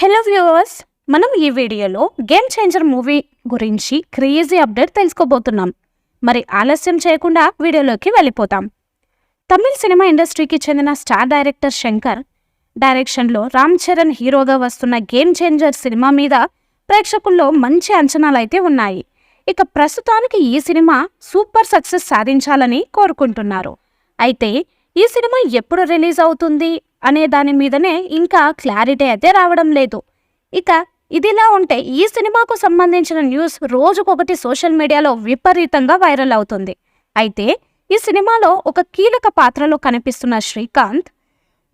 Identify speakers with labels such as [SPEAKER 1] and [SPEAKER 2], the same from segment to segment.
[SPEAKER 1] Hello viewers, మనం ఈ వీడియోలో గేమ్ చేంజర్ మూవీ గురించి క్రేజీ అప్డేట్ తెలుసుకోబోతున్నాం. మరి ఆలస్యం చేయకుండా వీడియోలోకి వెళ్ళిపోతాం. తమిళ సినిమా ఇండస్ట్రీకి చెందిన స్టార్ డైరెక్టర్ శంకర్ డైరెక్షన్లో రామ్ చరణ్ హీరోగా వస్తున్న గేమ్ చేంజర్ సినిమా మీద ప్రేక్షకుల్లో మంచి అంచనాలైతే ఉన్నాయి. ఇక ప్రస్తుతానికి ఈ సినిమా సూపర్ సక్సెస్ సాధించాలని కోరుకుంటున్నారు. అయితే ఈ సినిమా ఎప్పుడు రిలీజ్ అవుతుంది అనే దాని మీదనే ఇంకా క్లారిటీ అయితే రావడం లేదు. ఇక ఇదిలా ఉంటే ఈ సినిమాకు సంబంధించిన న్యూస్ రోజుకొకటి సోషల్ మీడియాలో విపరీతంగా వైరల్ అవుతుంది. అయితే ఈ సినిమాలో ఒక కీలక పాత్రలో కనిపిస్తున్న శ్రీకాంత్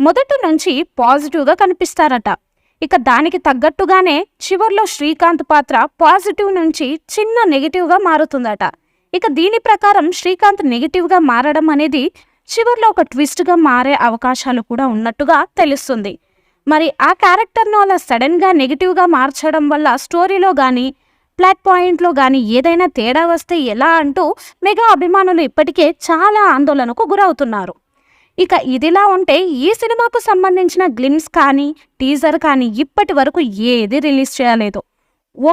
[SPEAKER 1] మొదటి నుంచి పాజిటివ్గా కనిపిస్తారట. ఇక దానికి తగ్గట్టుగానే చివర్లో శ్రీకాంత్ పాత్ర పాజిటివ్ నుంచి చిన్న నెగిటివ్గా మారుతుందట. ఇక దీని ప్రకారం శ్రీకాంత్ నెగిటివ్గా మారడం అనేది చివర్లో ఒక ట్విస్ట్గా మారే అవకాశాలు కూడా ఉన్నట్టుగా తెలుస్తుంది. మరి ఆ క్యారెక్టర్ను అలా సడన్గా నెగిటివ్గా మార్చడం వల్ల స్టోరీలో కానీ ప్లాట్ పాయింట్లో కానీ ఏదైనా తేడా వస్తే ఎలా అంటూ మెగా అభిమానులు ఇప్పటికే చాలా ఆందోళనకు గురవుతున్నారు. ఇక ఇదిలా ఉంటే ఈ సినిమాకు సంబంధించిన గ్లిమ్స్ కానీ టీజర్ కానీ ఇప్పటి వరకు ఏది రిలీజ్ చేయలేదు.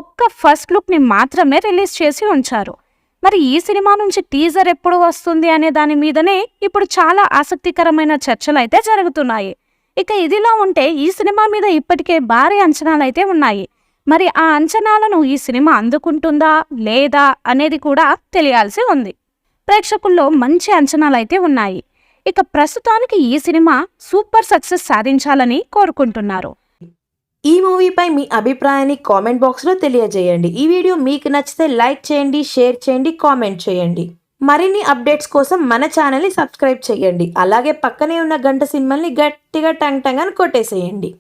[SPEAKER 1] ఒక్క ఫస్ట్ లుక్ని మాత్రమే రిలీజ్ చేసి ఉంచారు. మరి ఈ సినిమా నుంచి టీజర్ ఎప్పుడు వస్తుంది అనే దాని మీదనే ఇప్పుడు చాలా ఆసక్తికరమైన చర్చలు అయితే జరుగుతున్నాయి. ఇక ఇదిలా ఉంటే ఈ సినిమా మీద ఇప్పటికే భారీ అంచనాలు అయితే ఉన్నాయి. మరి ఆ అంచనాలను ఈ సినిమా అందుకుంటుందా లేదా అనేది కూడా తెలియాల్సి ఉంది. ప్రేక్షకుల్లో మంచి అంచనాలు అయితే ఉన్నాయి. ఇక ప్రస్తుతానికి ఈ సినిమా సూపర్ సక్సెస్ సాధించాలని కోరుకుంటున్నారు.
[SPEAKER 2] ఈ మూవీపై మీ అభిప్రాయాన్ని కామెంట్ బాక్స్లో తెలియజేయండి. ఈ వీడియో మీకు నచ్చితే లైక్ చేయండి, షేర్ చేయండి, కామెంట్ చేయండి. మరిన్ని అప్డేట్స్ కోసం మన ఛానల్ని సబ్స్క్రైబ్ చేయండి. అలాగే పక్కనే ఉన్న గంట సింబల్ని గట్టిగా టంగ్ టంగ్ అని కొట్టేసేయండి.